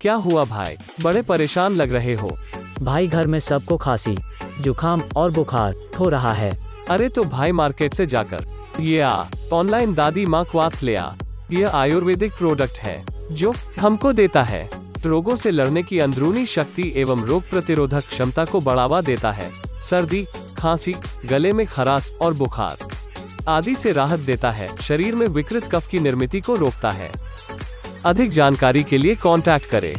क्या हुआ भाई, बड़े परेशान लग रहे हो। भाई घर में सबको खांसी, जुकाम और बुखार हो रहा है। अरे तो भाई मार्केट से जाकर ये ऑनलाइन दादी माँ क्वाथ ले आ। यह आयुर्वेदिक प्रोडक्ट है जो हमको देता है रोगों से लड़ने की अंदरूनी शक्ति एवं रोग प्रतिरोधक क्षमता को बढ़ावा देता है। सर्दी, खांसी, गले में खराश और बुखार आदि से राहत देता है। शरीर में विकृत कफ की निर्मिति को रोकता है। अधिक जानकारी के लिए कांटेक्ट करें।